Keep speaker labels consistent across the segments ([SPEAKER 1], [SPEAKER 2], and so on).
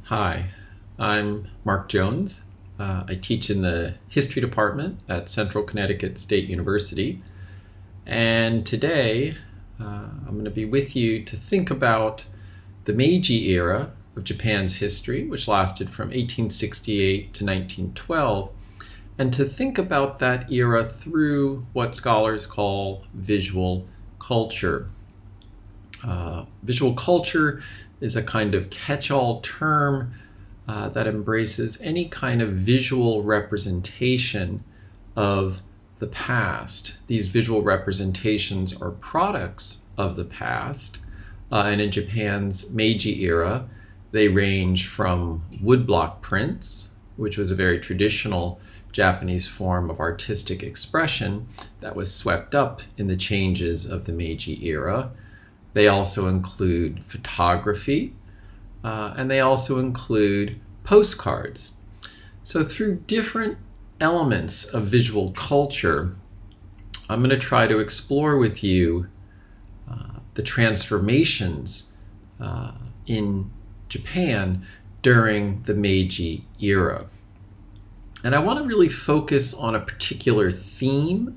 [SPEAKER 1] Hi, I'm Mark Jones. I teach in the history department at Central Connecticut State University. And today I'm going to be with you to think about the Meiji era of Japan's history, which lasted from 1868 to 1912, and to think about that era through what scholars call visual culture. Visual culture is a kind of catch-all term that embraces any kind of visual representation of the past. These visual representations are products of the past, and in Japan's Meiji era, they range from woodblock prints, which was a very traditional Japanese form of artistic expression that was swept up in the changes of the Meiji era. They also include photography, and they also include postcards. So through different elements of visual culture, I'm going to try to explore with you the transformations in Japan during the Meiji era. And I want to really focus on a particular theme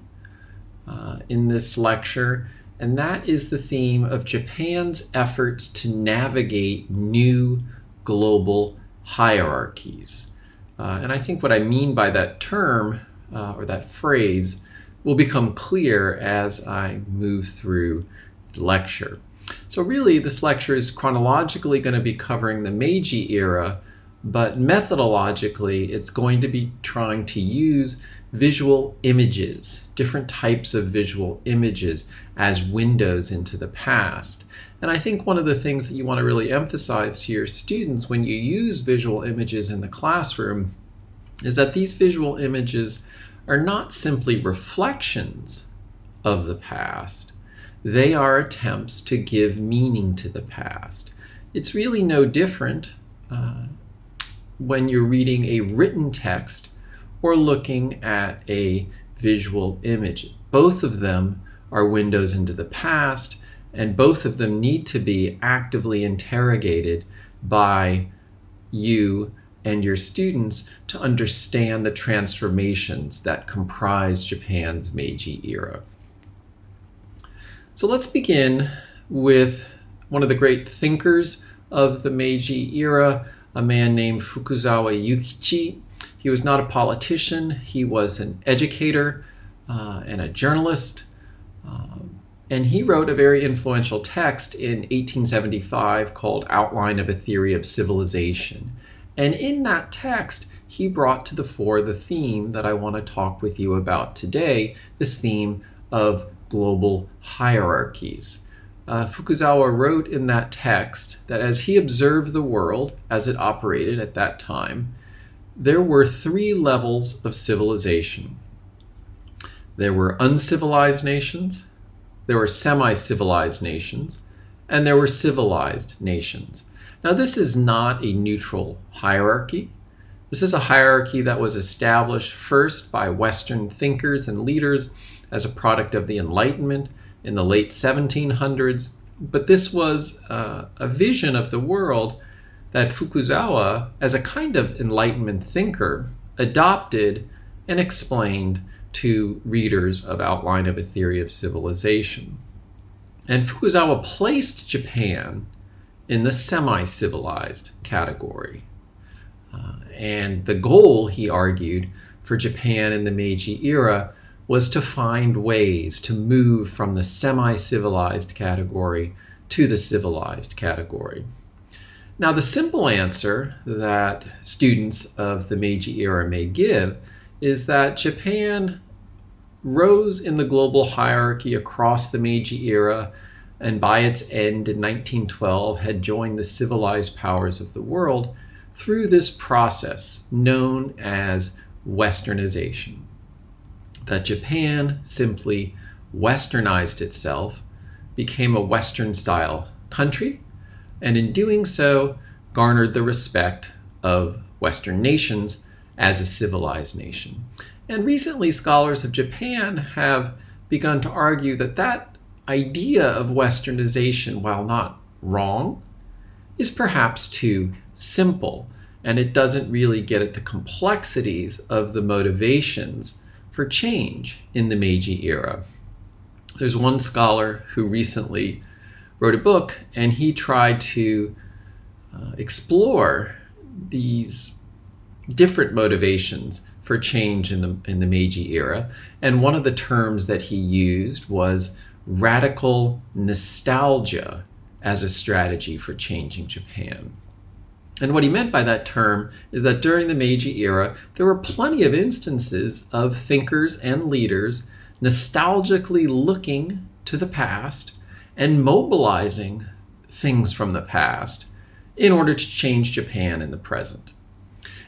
[SPEAKER 1] in this lecture, and that is the theme of Japan's efforts to navigate new global hierarchies. And I think what I mean by that term or that phrase will become clear as I move through the lecture. So really, this lecture is chronologically going to be covering the Meiji era, but methodologically, it's going to be trying to use visual images, different types of visual images as windows into the past. And I think one of the things that you want to really emphasize to your students when you use visual images in the classroom is that these visual images are not simply reflections of the past. They are attempts to give meaning to the past. It's really no different when you're reading a written text or looking at a visual image. Both of them are windows into the past, and both of them need to be actively interrogated by you and your students to understand the transformations that comprise Japan's Meiji era. So let's begin with one of the great thinkers of the Meiji era, a man named Fukuzawa Yukichi. He was not a politician, he was an educator and a journalist, and he wrote a very influential text in 1875 called Outline of a Theory of Civilization. And in that text, he brought to the fore the theme that I want to talk with you about today, this theme of global hierarchies. Fukuzawa wrote in that text that as he observed the world as it operated at that time, there were three levels of civilization. There were uncivilized nations, there were semi-civilized nations, and there were civilized nations. Now, this is not a neutral hierarchy. This is a hierarchy that was established first by Western thinkers and leaders as a product of the Enlightenment in the late 1700s. But this was a vision of the world that Fukuzawa, as a kind of Enlightenment thinker, adopted and explained to readers of Outline of a Theory of Civilization. And Fukuzawa placed Japan in the semi-civilized category. And the goal, he argued, for Japan in the Meiji era was to find ways to move from the semi-civilized category to the civilized category. Now, the simple answer that students of the Meiji era may give is that Japan rose in the global hierarchy across the Meiji era, and by its end in 1912 had joined the civilized powers of the world through this process known as Westernization. That Japan simply westernized itself, became a Western-style country, and in doing so garnered the respect of Western nations as a civilized nation. And recently, scholars of Japan have begun to argue that that idea of Westernization, while not wrong, is perhaps too simple, and it doesn't really get at the complexities of the motivations for change in the Meiji era. There's one scholar who recently wrote a book, and he tried to explore these different motivations for change in the Meiji era. And one of the terms that he used was radical nostalgia as a strategy for changing Japan. And what he meant by that term is that during the Meiji era, there were plenty of instances of thinkers and leaders nostalgically looking to the past and mobilizing things from the past in order to change Japan in the present.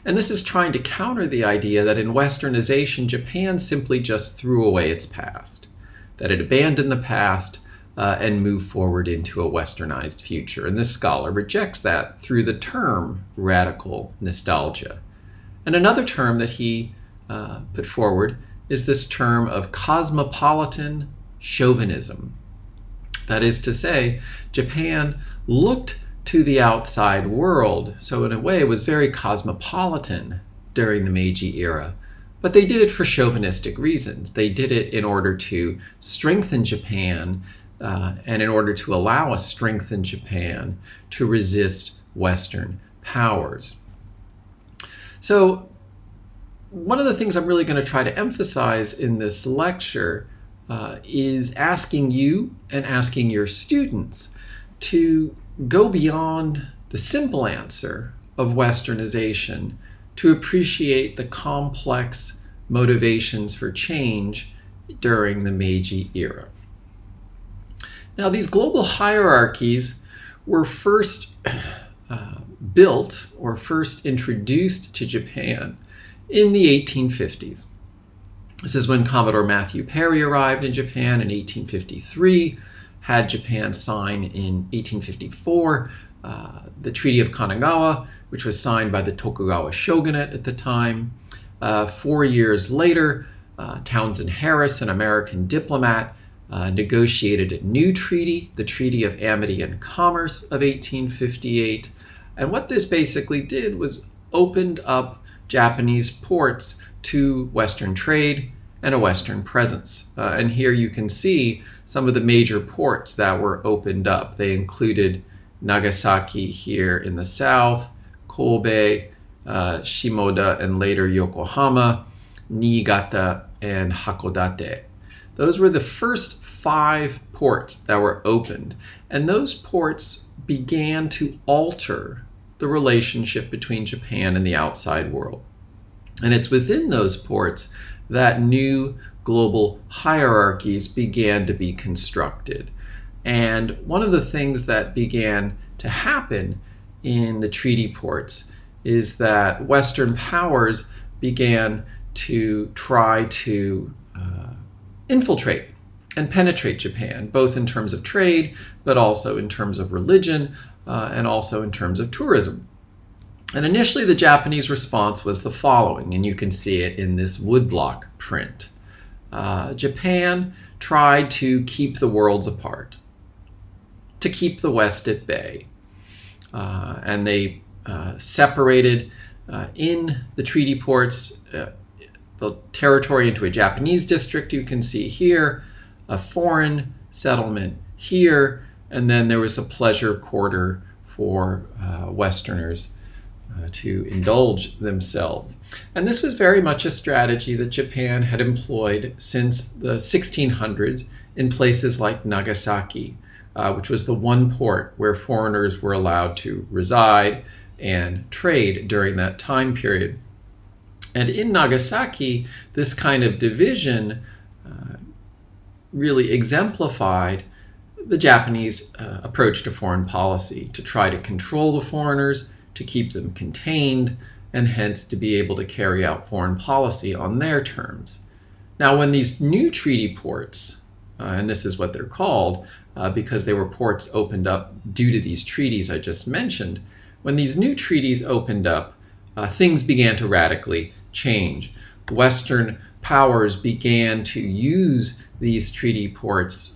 [SPEAKER 1] And this is trying to counter the idea that in Westernization, Japan simply just threw away its past, that it abandoned the past and moved forward into a Westernized future. And this scholar rejects that through the term radical nostalgia. And another term that he put forward is this term of cosmopolitan chauvinism. That is to say, Japan looked to the outside world, so in a way was very cosmopolitan during the Meiji era. But they did it for chauvinistic reasons. They did it in order to strengthen Japan and in order to allow a strengthened Japan to resist Western powers. So one of the things I'm really going to try to emphasize in this lecture is asking you and asking your students to go beyond the simple answer of Westernization to appreciate the complex motivations for change during the Meiji era. Now, these global hierarchies were first built or first introduced to Japan in the 1850s. This is when Commodore Matthew Perry arrived in Japan in 1853, had Japan sign in 1854 the Treaty of Kanagawa, which was signed by the Tokugawa shogunate at the time. 4 years later, Townsend Harris, an American diplomat, negotiated a new treaty, the Treaty of Amity and Commerce of 1858. And what this basically did was opened up Japanese ports to Western trade and a Western presence. And here you can see some of the major ports that were opened up. They included Nagasaki here in the south, Kobe, Shimoda, and later Yokohama, Niigata, and Hakodate. Those were the first 5 ports that were opened, and those ports began to alter the relationship between Japan and the outside world. And it's within those ports that new global hierarchies began to be constructed. And one of the things that began to happen in the treaty ports is that Western powers began to try to infiltrate and penetrate Japan, both in terms of trade, but also in terms of religion, and also in terms of tourism. And initially the Japanese response was the following, and you can see it in this woodblock print. Japan tried to keep the worlds apart, to keep the West at bay. And they separated in the treaty ports the territory into a Japanese district, you can see here, a foreign settlement here, and then there was a pleasure quarter for Westerners to indulge themselves. And this was very much a strategy that Japan had employed since the 1600s in places like Nagasaki, which was the one port where foreigners were allowed to reside and trade during that time period. And in Nagasaki, this kind of division really exemplified the Japanese approach to foreign policy, to try to control the foreigners, to keep them contained, and hence to be able to carry out foreign policy on their terms. Now, when these new treaty ports, and this is what they're called because they were ports opened up due to these treaties I just mentioned, when these new treaties opened up, things began to radically change. Western powers began to use these treaty ports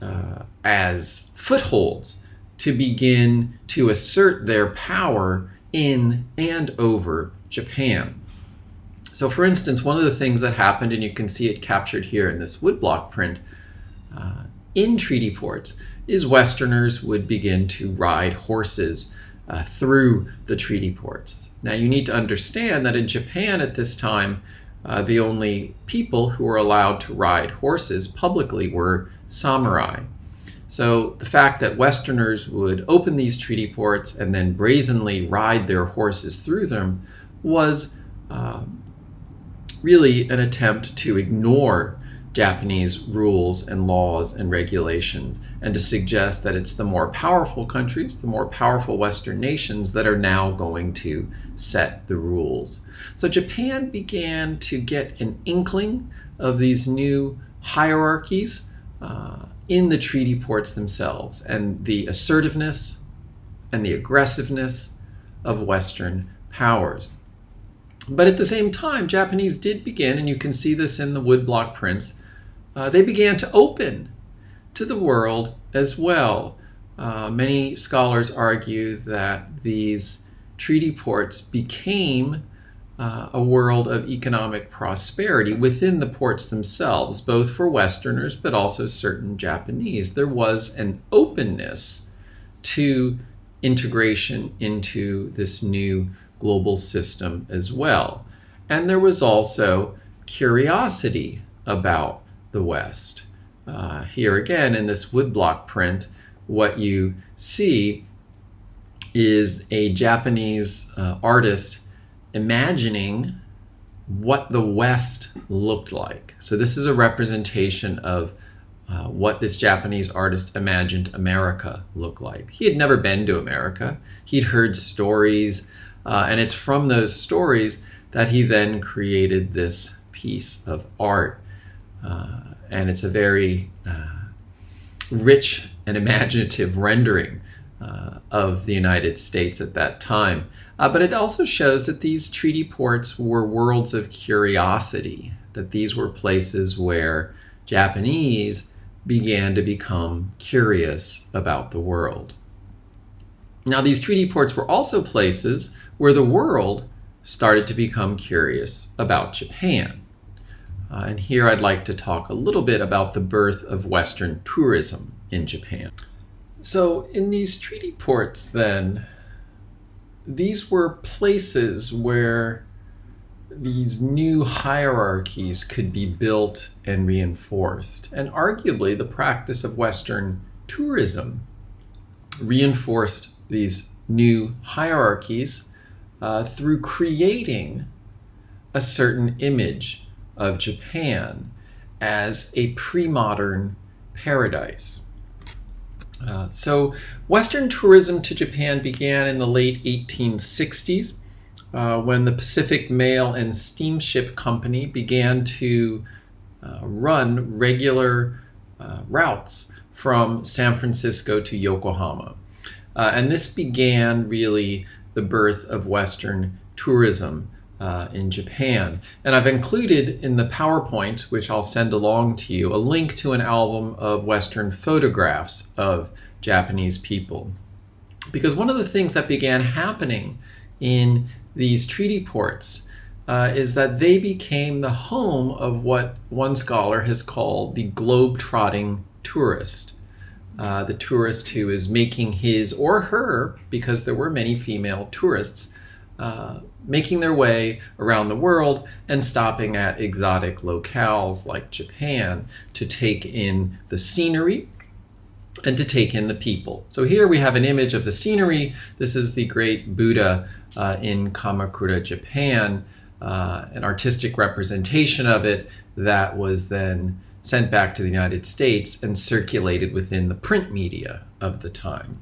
[SPEAKER 1] as footholds to begin to assert their power in and over Japan. So for instance, one of the things that happened, and you can see it captured here in this woodblock print, in treaty ports, is Westerners would begin to ride horses through the treaty ports. Now you need to understand that in Japan at this time, the only people who were allowed to ride horses publicly were samurai. So the fact that Westerners would open these treaty ports and then brazenly ride their horses through them was really an attempt to ignore Japanese rules and laws and regulations, and to suggest that it's the more powerful countries, the more powerful Western nations that are now going to set the rules. So Japan began to get an inkling of these new hierarchies in the treaty ports themselves, and the assertiveness and the aggressiveness of Western powers. But at the same time, Japanese did begin, and you can see this in the woodblock prints, they began to open to the world as well. Many scholars argue that these treaty ports became a world of economic prosperity within the ports themselves, both for Westerners but also certain Japanese. There was an openness to integration into this new global system as well. And there was also curiosity about the West. Here again in this woodblock print, what you see is a Japanese artist imagining what the West looked like. So this is a representation of what this Japanese artist imagined America looked like. He had never been to America. He'd heard stories, and it's from those stories that he then created this piece of art. And it's a very rich and imaginative rendering of the United States at that time. But it also shows that these treaty ports were worlds of curiosity, that these were places where Japanese began to become curious about the world. Now, these treaty ports were also places where the world started to become curious about Japan. And here I'd like to talk a little bit about the birth of Western tourism in Japan. So in these treaty ports then, these were places where these new hierarchies could be built and reinforced. And arguably the practice of Western tourism reinforced these new hierarchies through creating a certain image of Japan as a pre-modern paradise. So Western tourism to Japan began in the late 1860s when the Pacific Mail and Steamship Company began to run regular routes from San Francisco to Yokohama. And this began really the birth of Western tourism in Japan. And I've included in the PowerPoint, which I'll send along to you, a link to an album of Western photographs of Japanese people. Because one of the things that began happening in these treaty ports is that they became the home of what one scholar has called the globe-trotting tourist. The tourist who is making his or her, because there were many female tourists, making their way around the world and stopping at exotic locales like Japan to take in the scenery and to take in the people. So here we have an image of the scenery. This is the great Buddha in Kamakura, Japan, an artistic representation of it that was then sent back to the United States and circulated within the print media of the time.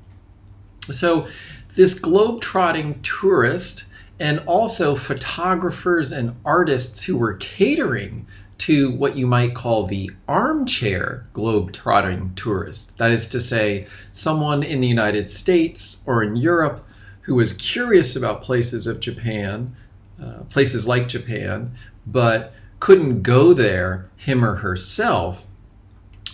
[SPEAKER 1] So this globe-trotting tourist and also photographers and artists who were catering to what you might call the armchair globe-trotting tourist. That is to say, someone in the United States or in Europe who was curious about places of Japan, places like Japan, but couldn't go there, him or herself,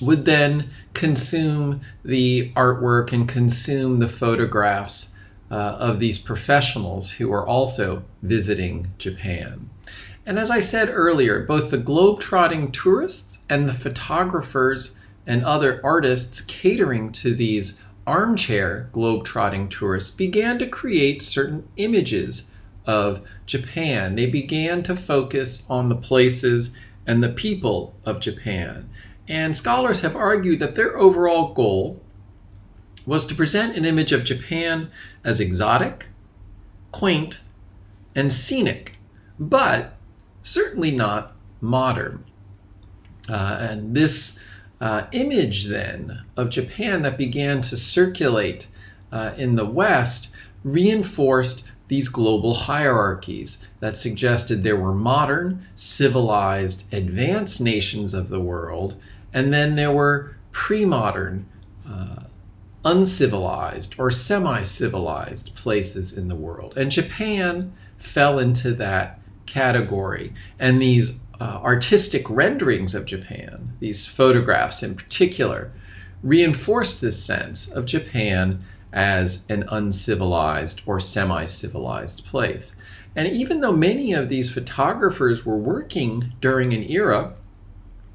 [SPEAKER 1] would then consume the artwork and consume the photographs of these professionals who are also visiting Japan. And as I said earlier, both the globe-trotting tourists and the photographers and other artists catering to these armchair globe-trotting tourists began to create certain images of Japan. They began to focus on the places and the people of Japan. And scholars have argued that their overall goal was to present an image of Japan as exotic, quaint, and scenic, but certainly not modern. And this image then of Japan that began to circulate in the West reinforced these global hierarchies that suggested there were modern, civilized, advanced nations of the world, and then there were pre-modern, uncivilized or semi-civilized places in the world. And Japan fell into that category. And these artistic renderings of Japan, these photographs in particular, reinforced this sense of Japan as an uncivilized or semi-civilized place. And even though many of these photographers were working during an era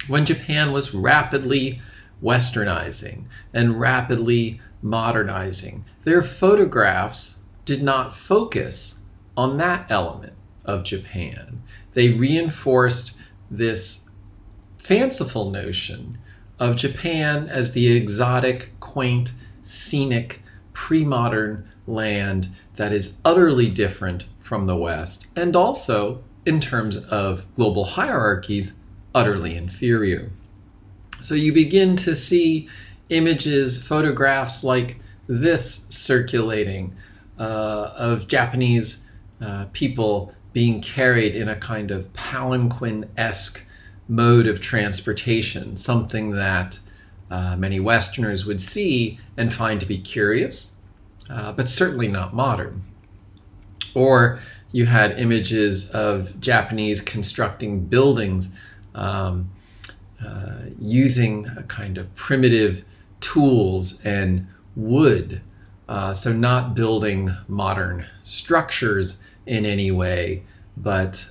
[SPEAKER 1] when Japan was rapidly westernizing and rapidly modernizing, their photographs did not focus on that element of Japan. They reinforced this fanciful notion of Japan as the exotic, quaint, scenic, pre-modern land that is utterly different from the West, and also, in terms of global hierarchies, utterly inferior. So you begin to see images, photographs like this circulating of Japanese people being carried in a kind of palanquin-esque mode of transportation, something that many Westerners would see and find to be curious, but certainly not modern. Or you had images of Japanese constructing buildings using a kind of primitive tools and wood, so not building modern structures in any way, but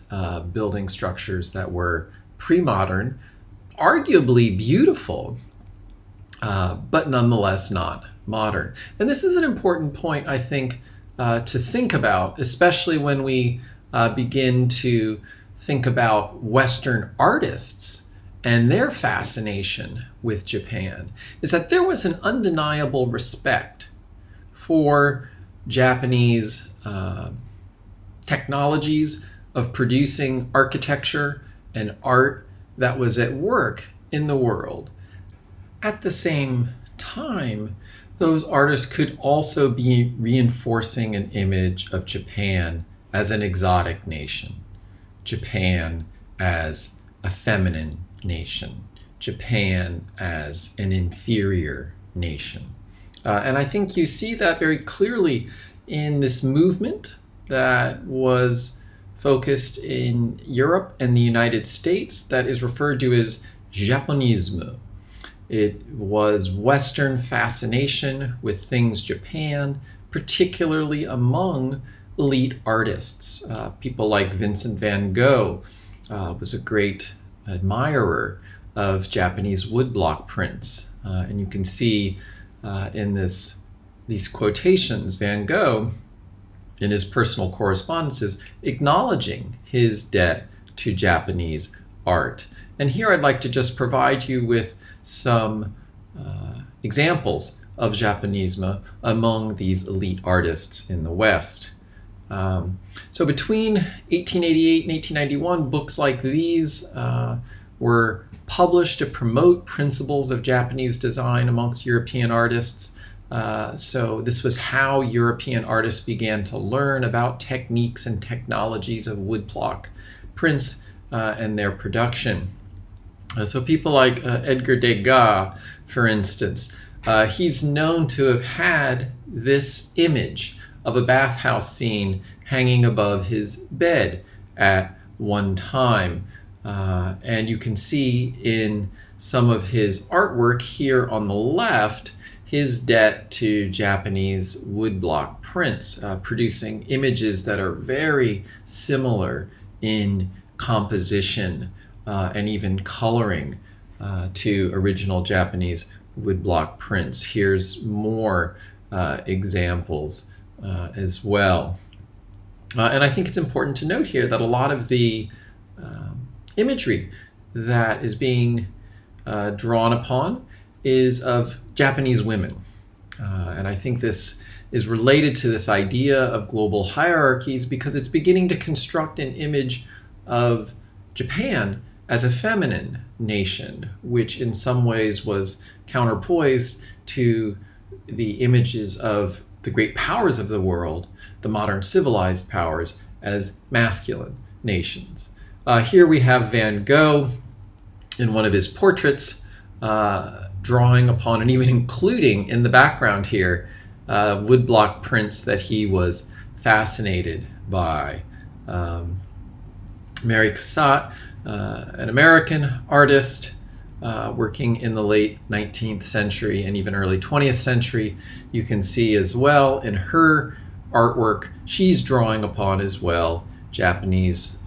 [SPEAKER 1] building structures that were pre-modern, arguably beautiful, but nonetheless not modern. And this is an important point, I think, to think about, especially when we begin to think about Western artists and their fascination with Japan, is that there was an undeniable respect for Japanese technologies of producing architecture and art that was at work in the world. At the same time, those artists could also be reinforcing an image of Japan as an exotic nation, Japan as a feminine nation, Japan as an inferior nation. And I think you see that very clearly in this movement that was focused in Europe and the United States that is referred to as Japonisme. It was Western fascination with things Japan, particularly among elite artists. People like Vincent van Gogh was a great admirer of Japanese woodblock prints. And you can see in these quotations, Van Gogh, in his personal correspondences, acknowledging his debt to Japanese art. And here I'd like to just provide you with some examples of Japonisme among these elite artists in the West. So between 1888 and 1891, books like these were published to promote principles of Japanese design amongst European artists. So this was how European artists began to learn about techniques and technologies of woodblock prints and their production. So people like Edgar Degas, for instance, he's known to have had this image of a bathhouse scene hanging above his bed at one time. And you can see in some of his artwork here on the left, his debt to Japanese woodblock prints, producing images that are very similar in composition and even coloring to original Japanese woodblock prints. Here's more examples as well. And I think it's important to note here that a lot of the imagery that is being drawn upon is of Japanese women. And I think this is related to this idea of global hierarchies because it's beginning to construct an image of Japan as a feminine nation, which in some ways was counterpoised to the images of the great powers of the world, the modern civilized powers, as masculine nations. Here we have Van Gogh in one of his portraits, drawing upon and even including in the background here woodblock prints that he was fascinated by. Mary Cassatt, an American artist working in the late 19th century and even early 20th century. You can see as well in her artwork, she's drawing upon as well Japanese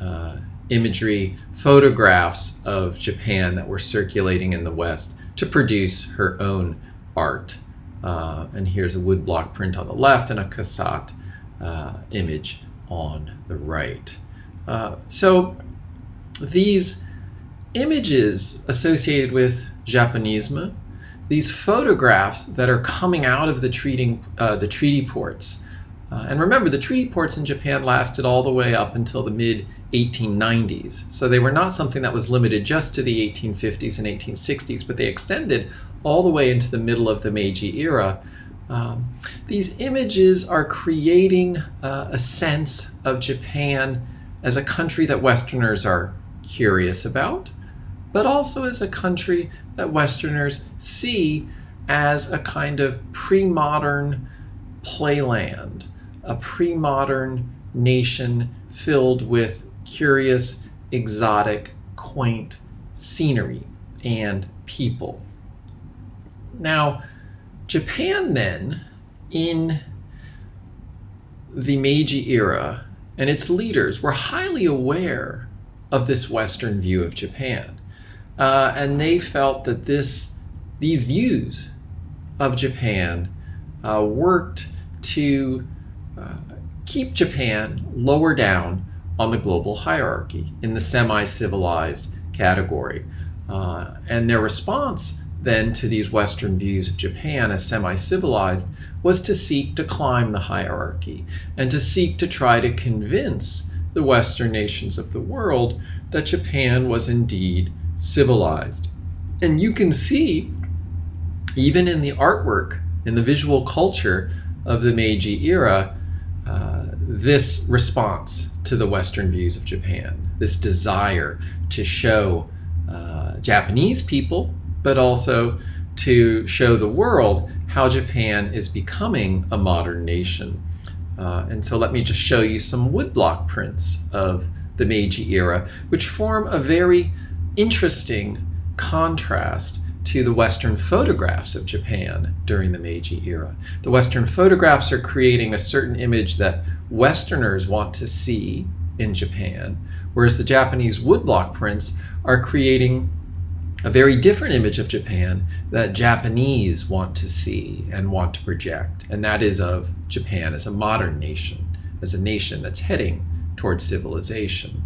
[SPEAKER 1] imagery, photographs of Japan that were circulating in the West to produce her own art. And here's a woodblock print on the left and a Cassatt image on the right. So these images associated with Japanisme, these photographs that are coming out of the treaty ports. And remember, the treaty ports in Japan lasted all the way up until the mid-1890s. So they were not something that was limited just to the 1850s and 1860s, but they extended all the way into the middle of the Meiji era. These images are creating a sense of Japan as a country that Westerners are curious about, but also as a country that Westerners see as a kind of pre-modern playland, a pre-modern nation filled with curious, exotic, quaint scenery and people. Now, Japan then, in the Meiji era, and its leaders were highly aware of this Western view of Japan. And they felt that these views of Japan worked to keep Japan lower down on the global hierarchy in the semi-civilized category. And their response then to these Western views of Japan as semi-civilized was to seek to climb the hierarchy and to seek to try to convince the Western nations of the world that Japan was indeed civilized. And you can see, even in the artwork, in the visual culture of the Meiji era, this response to the Western views of Japan, this desire to show Japanese people, but also to show the world how Japan is becoming a modern nation. And so let me just show you some woodblock prints of the Meiji era, which form a very interesting contrast to the Western photographs of Japan during the Meiji era. The Western photographs are creating a certain image that Westerners want to see in Japan, whereas the Japanese woodblock prints are creating a very different image of Japan that Japanese want to see and want to project, and that is of Japan as a modern nation, as a nation that's heading towards civilization.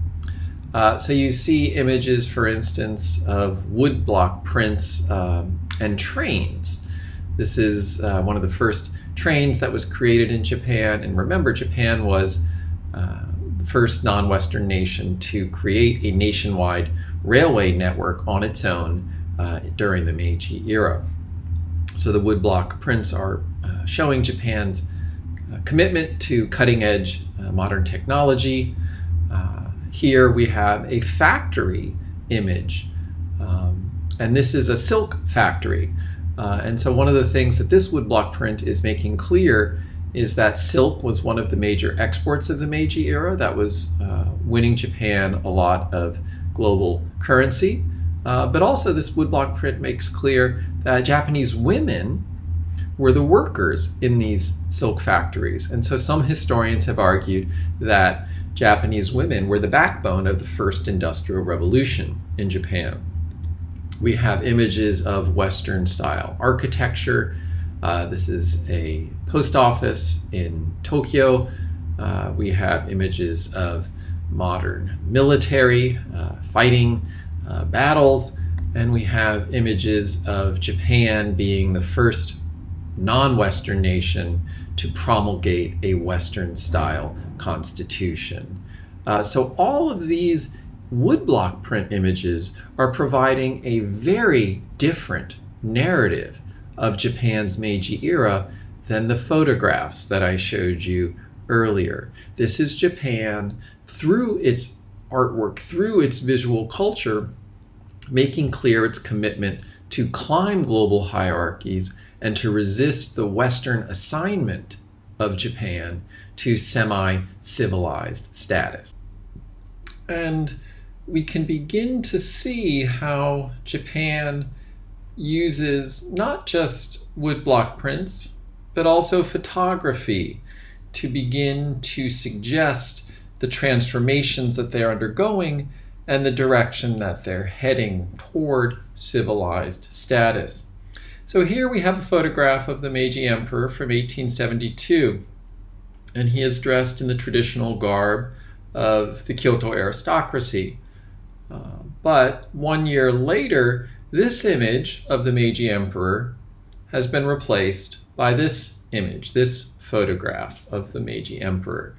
[SPEAKER 1] So you see images, for instance, of woodblock prints and trains. This is one of the first trains that was created in Japan, and remember, Japan was the first non-Western nation to create a nationwide railway network on its own during the Meiji era. So the woodblock prints are showing Japan's commitment to cutting-edge modern technology. Here we have a factory image, and this is a silk factory. And so one of the things that this woodblock print is making clear is that silk was one of the major exports of the Meiji era that was winning Japan a lot of global currency. But also this woodblock print makes clear that Japanese women were the workers in these silk factories. And so some historians have argued that Japanese women were the backbone of the first industrial revolution in Japan. We have images of Western style architecture. This is a post office in Tokyo. We have images of modern military fighting battles, and we have images of Japan being the first non-Western nation to promulgate a Western style constitution. So all of these woodblock print images are providing a very different narrative of Japan's Meiji era than the photographs that I showed you earlier. This is Japan through its artwork, through its visual culture, making clear its commitment to climb global hierarchies and to resist the Western assignment of Japan to semi-civilized status. And we can begin to see how Japan uses not just woodblock prints, but also photography to begin to suggest the transformations that they're undergoing and the direction that they're heading toward civilized status. So here we have a photograph of the Meiji Emperor from 1872, and he is dressed in the traditional garb of the Kyoto aristocracy. But 1 year later, this image of the Meiji Emperor has been replaced by this image, this photograph of the Meiji Emperor,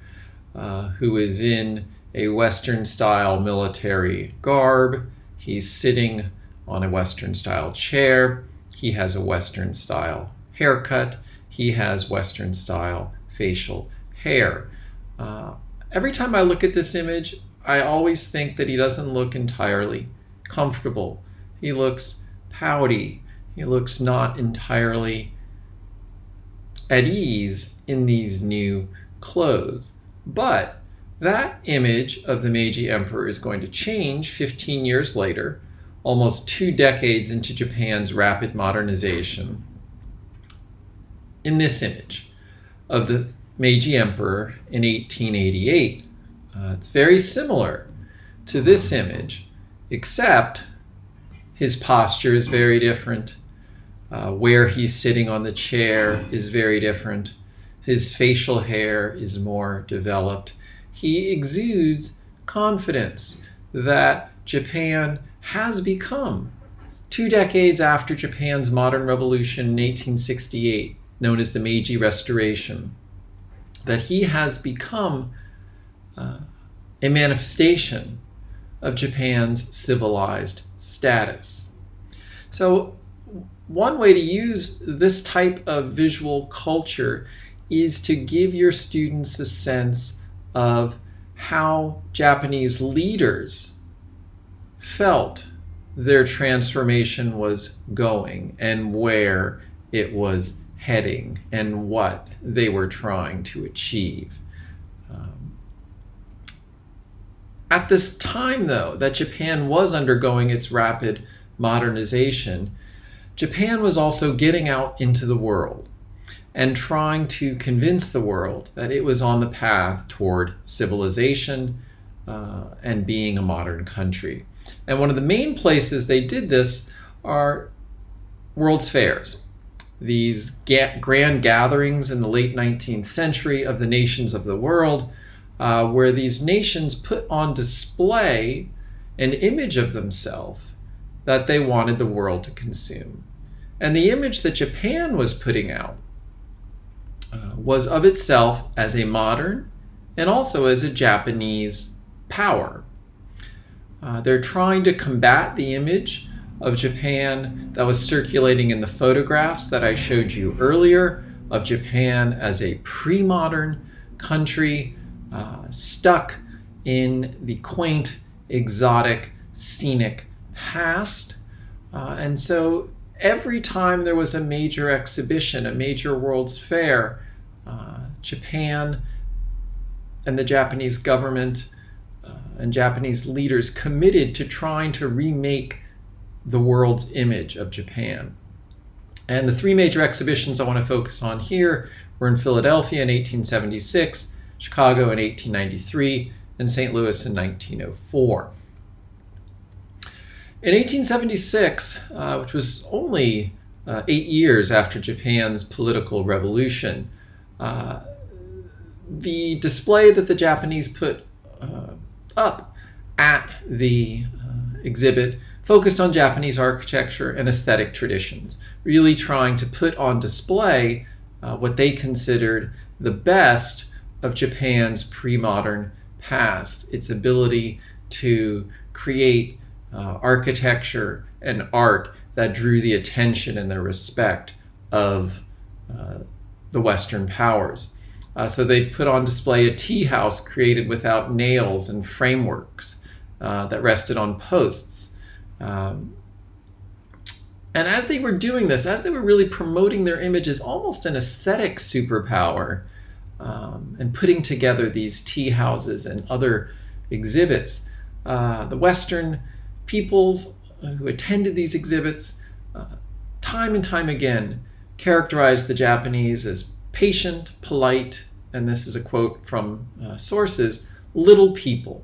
[SPEAKER 1] who is in a Western-style military garb. He's sitting on a Western-style chair. He has a Western-style haircut. He has Western-style facial hair. Every time I look at this image, I always think that he doesn't look entirely comfortable. He looks pouty. He looks not entirely at ease in these new clothes. But that image of the Meiji Emperor is going to change 15 years later, almost 2 decades into Japan's rapid modernization, in this image of the Meiji Emperor in 1888. It's very similar to this image, except his posture is very different. Where he's sitting on the chair is very different. His facial hair is more developed. He exudes confidence that Japan has become, 2 decades after Japan's modern revolution in 1868, known as the Meiji Restoration, that he has become a manifestation of Japan's civilized status. So one way to use this type of visual culture is to give your students a sense of how Japanese leaders felt their transformation was going and where it was heading and what they were trying to achieve. At this time, though, that Japan was undergoing its rapid modernization, Japan was also getting out into the world and trying to convince the world that it was on the path toward civilization and being a modern country. And one of the main places they did this are World's Fairs, these grand gatherings in the late 19th century of the nations of the world, where these nations put on display an image of themselves that they wanted the world to consume. And the image that Japan was putting out was of itself as a modern and also as a Japanese power. They're trying to combat the image of Japan that was circulating in the photographs that I showed you earlier, of Japan as a pre-modern country stuck in the quaint, exotic, scenic past. And so every time there was a major exhibition, a major World's Fair, Japan and the Japanese government and Japanese leaders committed to trying to remake the world's image of Japan. And the three major exhibitions I want to focus on here were in Philadelphia in 1876, Chicago in 1893, and St. Louis in 1904. In 1876, which was only 8 years after Japan's political revolution, the display that the Japanese put up at the exhibit focused on Japanese architecture and aesthetic traditions, really trying to put on display what they considered the best of Japan's pre-modern past, its ability to create architecture and art that drew the attention and the respect of the Western powers. So they put on display a tea house created without nails and frameworks that rested on posts. And as they were doing this, as they were really promoting their image as almost an aesthetic superpower, and putting together these tea houses and other exhibits, the Western peoples who attended these exhibits time and time again characterized the Japanese as patient, polite, and this is a quote from sources, little people.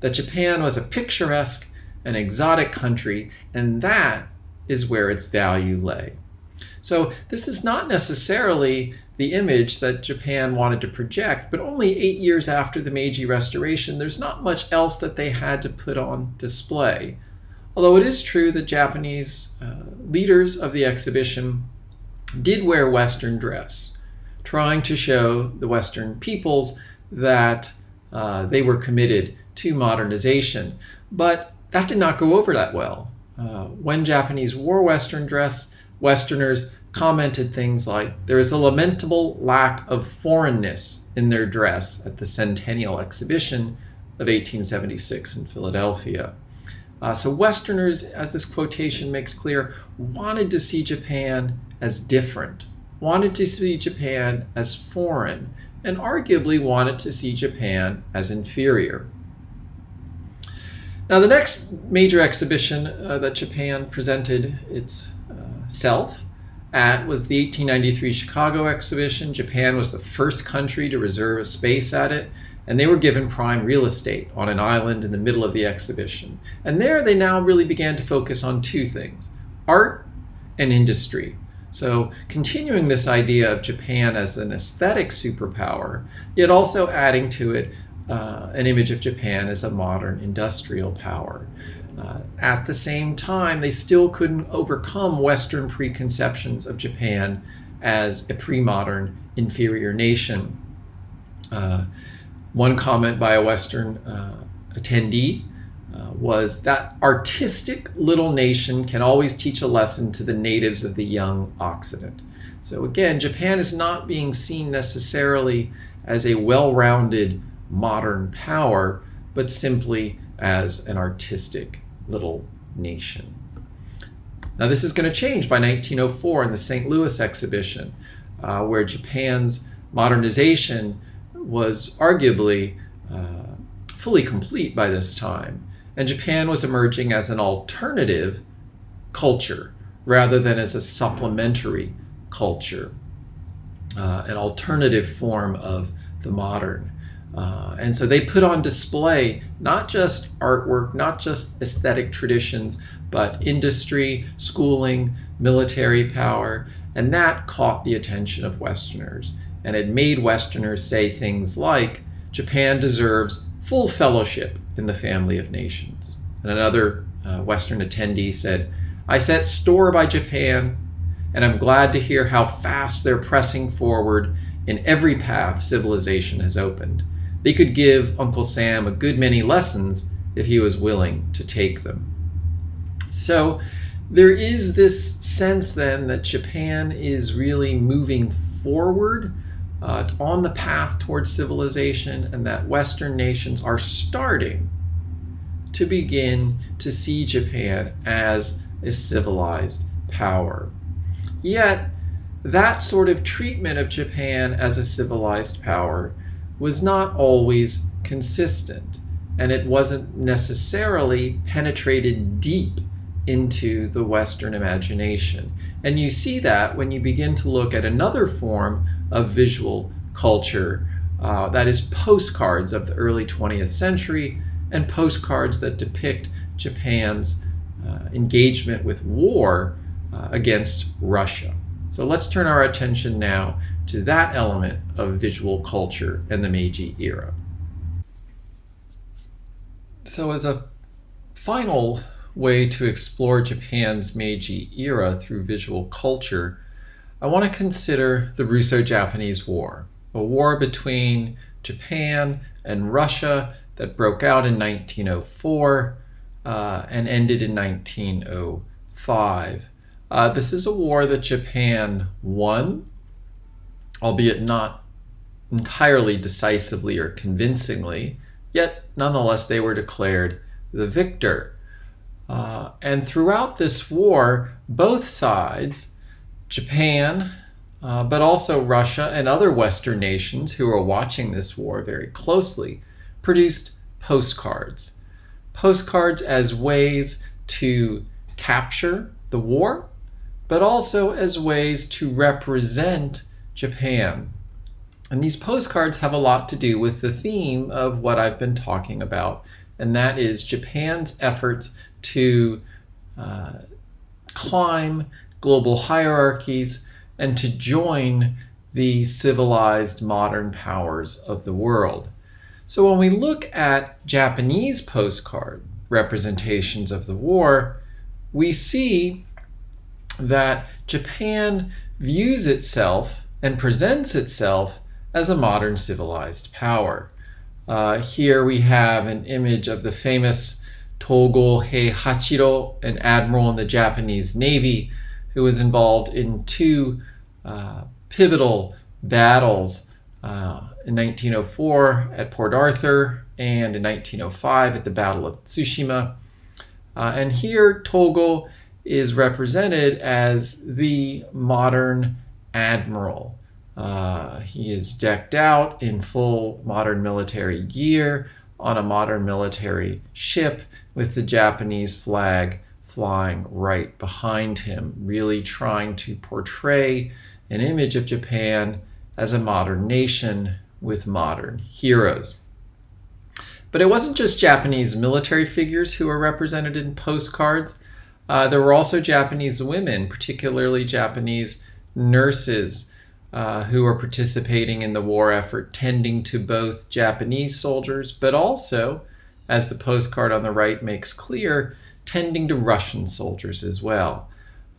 [SPEAKER 1] That Japan was a picturesque and exotic country, and that is where its value lay. So this is not necessarily the image that Japan wanted to project, but only 8 years after the Meiji Restoration, there's not much else that they had to put on display. Although it is true that Japanese leaders of the exhibition did wear Western dress, trying to show the Western peoples that they were committed to modernization. But that did not go over that well. When Japanese wore Western dress, Westerners commented things like, there is a lamentable lack of foreignness in their dress at the Centennial Exhibition of 1876 in Philadelphia. So Westerners, as this quotation makes clear, wanted to see Japan as different, wanted to see Japan as foreign, and arguably wanted to see Japan as inferior. Now, the next major exhibition that Japan presented itself at was the 1893 Chicago exhibition. Japan was the first country to reserve a space at it, and they were given prime real estate on an island in the middle of the exhibition. And there they now really began to focus on two things, art and industry. So continuing this idea of Japan as an aesthetic superpower, yet also adding to it an image of Japan as a modern industrial power. At the same time, they still couldn't overcome Western preconceptions of Japan as a pre-modern inferior nation. One comment by a Western attendee was that artistic little nation can always teach a lesson to the natives of the young Occident. So again, Japan is not being seen necessarily as a well-rounded modern power, but simply as an artistic little nation. Now this is going to change by 1904 in the St. Louis exhibition, where Japan's modernization was arguably fully complete by this time, and Japan was emerging as an alternative culture rather than as a supplementary culture, an alternative form of the modern. And so they put on display not just artwork, not just aesthetic traditions, but industry, schooling, military power, and that caught the attention of Westerners. And it made Westerners say things like, Japan deserves full fellowship in the family of nations. And another Western attendee said, I set store by Japan, and I'm glad to hear how fast they're pressing forward in every path civilization has opened. They could give Uncle Sam a good many lessons if he was willing to take them. So there is this sense then that Japan is really moving forward on the path towards civilization, and that Western nations are starting to begin to see Japan as a civilized power. Yet that sort of treatment of Japan as a civilized power was not always consistent, and it wasn't necessarily penetrated deep into the Western imagination. And you see that when you begin to look at another form of visual culture, that is postcards of the early 20th century and postcards that depict Japan's engagement with war against Russia. So let's turn our attention now to that element of visual culture in the Meiji era. So as a final way to explore Japan's Meiji era through visual culture, I want to consider the Russo-Japanese War, a war between Japan and Russia that broke out in 1904 and ended in 1905. This is a war that Japan won, albeit not entirely decisively or convincingly, yet nonetheless they were declared the victor. And throughout this war, both sides, Japan, but also Russia and other Western nations who were watching this war very closely, produced postcards. Postcards as ways to capture the war, but also as ways to represent Japan. And these postcards have a lot to do with the theme of what I've been talking about, and that is Japan's efforts to climb global hierarchies and to join the civilized modern powers of the world. So when we look at Japanese postcard representations of the war, we see that Japan views itself and presents itself as a modern civilized power. Here we have an image of the famous Togo Heihachiro, an admiral in the Japanese Navy who was involved in two pivotal battles in 1904 at Port Arthur and in 1905 at the Battle of Tsushima. And here Togo is represented as the modern admiral. He is decked out in full modern military gear on a modern military ship with the Japanese flag flying right behind him, really trying to portray an image of Japan as a modern nation with modern heroes. But it wasn't just Japanese military figures who were represented in postcards. There were also Japanese women, particularly Japanese nurses, who were participating in the war effort, tending to both Japanese soldiers, but also, as the postcard on the right makes clear, tending to Russian soldiers as well.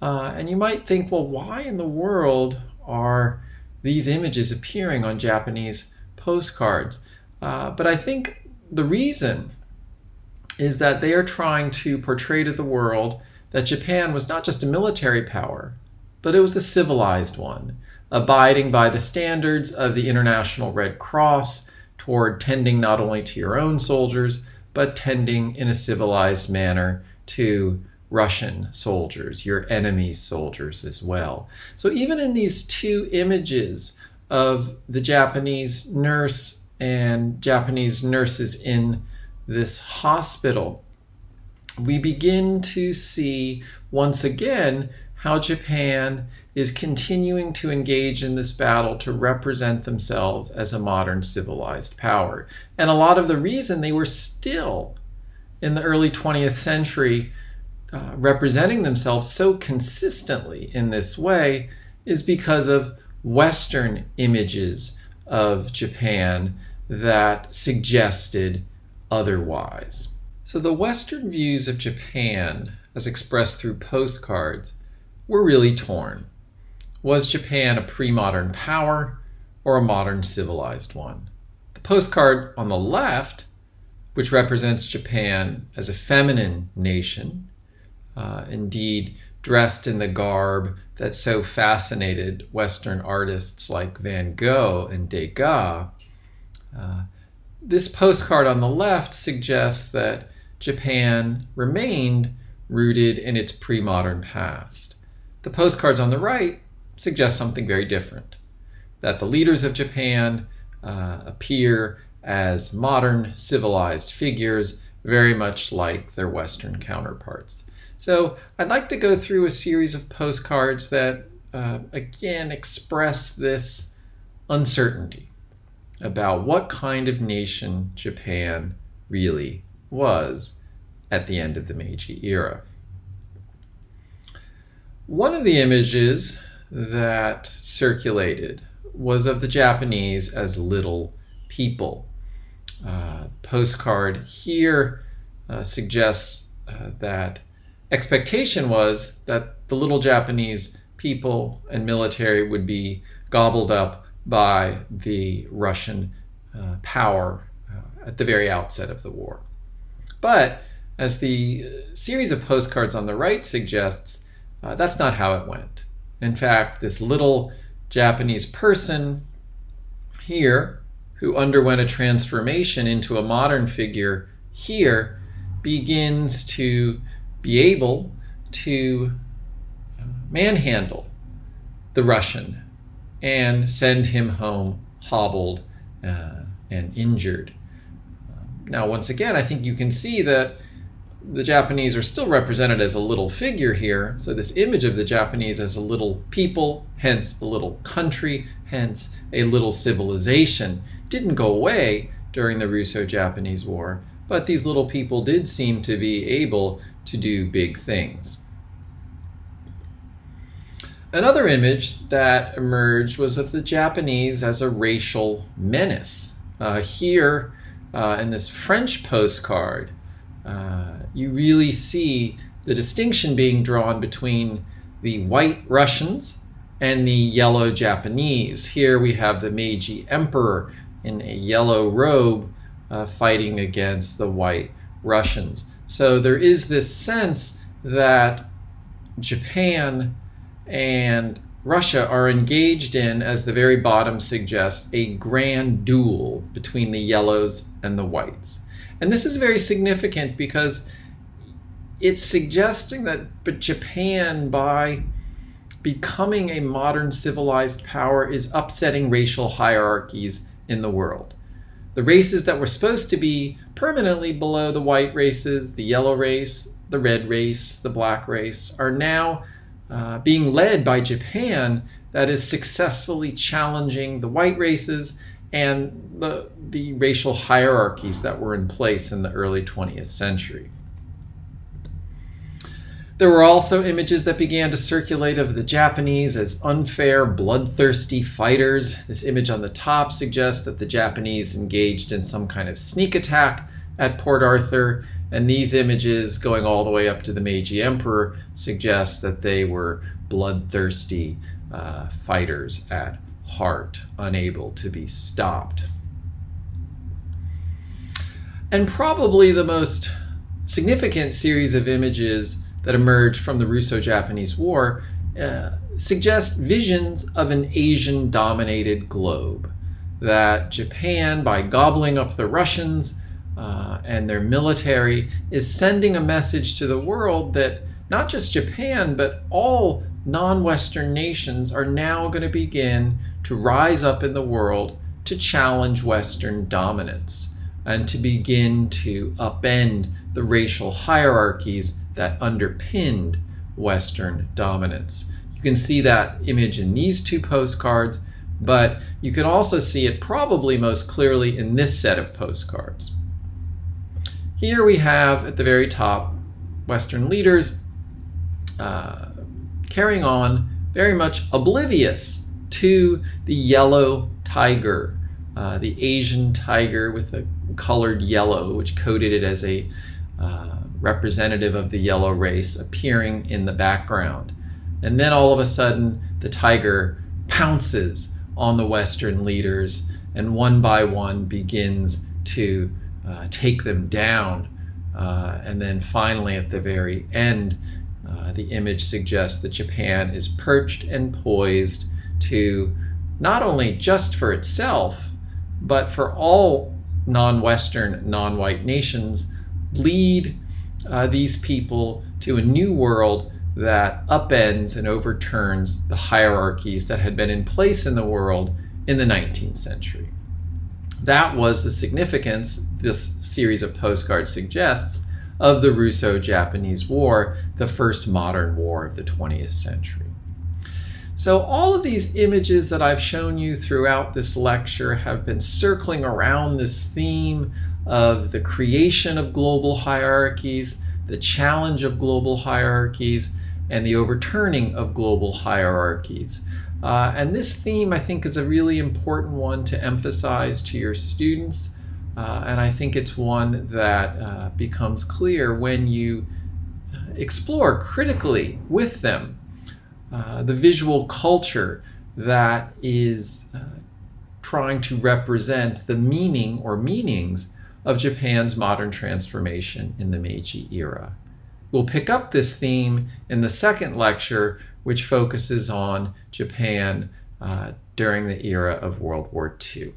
[SPEAKER 1] And you might think, well, why in the world are these images appearing on Japanese postcards? But I think the reason is that they are trying to portray to the world that Japan was not just a military power, but it was a civilized one, abiding by the standards of the International Red Cross toward tending not only to your own soldiers, but tending in a civilized manner to Russian soldiers, your enemy's soldiers as well. So even in these two images of the Japanese nurse and Japanese nurses in this hospital, we begin to see once again how Japan is continuing to engage in this battle to represent themselves as a modern civilized power. And a lot of the reason they were still in the early 20th century representing themselves so consistently in this way is because of Western images of Japan that suggested otherwise. So the Western views of Japan, as expressed through postcards, were really torn. Was Japan a pre-modern power or a modern civilized one? The postcard on the left, which represents Japan as a feminine nation, indeed dressed in the garb that so fascinated Western artists like Van Gogh and Degas, this postcard on the left suggests that Japan remained rooted in its pre-modern past. The postcards on the right suggest something very different, that the leaders of Japan appear as modern civilized figures, very much like their Western counterparts. So I'd like to go through a series of postcards that, again, express this uncertainty about what kind of nation Japan really was at the end of the Meiji era. One of the images that circulated was of the Japanese as little people. Postcard here suggests that expectation was that the little Japanese people and military would be gobbled up by the Russian power at the very outset of the war. But as the series of postcards on the right suggests, that's not how it went. In fact, this little Japanese person here, who underwent a transformation into a modern figure here, begins to be able to manhandle the Russian and send him home hobbled and injured. Now, once again, I think you can see that the Japanese are still represented as a little figure here. So this image of the Japanese as a little people, hence a little country, hence a little civilization, didn't go away during the Russo-Japanese War, but these little people did seem to be able to do big things. Another image that emerged was of the Japanese as a racial menace. Here in this French postcard, you really see the distinction being drawn between the white Russians and the yellow Japanese. Here we have the Meiji Emperor in a yellow robe fighting against the white Russians. So there is this sense that Japan and Russia are engaged in, as the very bottom suggests, a grand duel between the yellows and the whites. And this is very significant because it's suggesting that Japan, by becoming a modern civilized power, is upsetting racial hierarchies in the world. The races that were supposed to be permanently below the white races, the yellow race, the red race, the black race, are now being led by Japan, that is successfully challenging the white races and the racial hierarchies that were in place in the early 20th century. There were also images that began to circulate of the Japanese as unfair, bloodthirsty fighters. This image on the top suggests that the Japanese engaged in some kind of sneak attack at Port Arthur, and these images going all the way up to the Meiji Emperor suggest that they were bloodthirsty fighters at heart, unable to be stopped. And probably the most significant series of images that emerged from the Russo-Japanese War suggest visions of an Asian-dominated globe, that Japan, by gobbling up the Russians and their military, is sending a message to the world that not just Japan, but all non-Western nations are now going to begin to rise up in the world to challenge Western dominance and to begin to upend the racial hierarchies that underpinned Western dominance. You can see that image in these two postcards, but you can also see it probably most clearly in this set of postcards. Here we have at the very top Western leaders carrying on, very much oblivious to the yellow tiger, the Asian tiger with a colored yellow, which coded it as a representative of the yellow race, appearing in the background. And then all of a sudden, the tiger pounces on the Western leaders and one by one begins to take them down. And then finally, at the very end, the image suggests that Japan is perched and poised to not only just for itself, but for all non-Western, non-white nations, lead these people to a new world that upends and overturns the hierarchies that had been in place in the world in the 19th century. That was the significance, this series of postcards suggests, of the Russo-Japanese War, the first modern war of the 20th century. So all of these images that I've shown you throughout this lecture have been circling around this theme of the creation of global hierarchies, the challenge of global hierarchies, and the overturning of global hierarchies. And this theme, I think, is a really important one to emphasize to your students. And I think it's one that becomes clear when you explore critically with them the visual culture that is trying to represent the meaning or meanings of Japan's modern transformation in the Meiji era. We'll pick up this theme in the second lecture, which focuses on Japan during the era of World War II.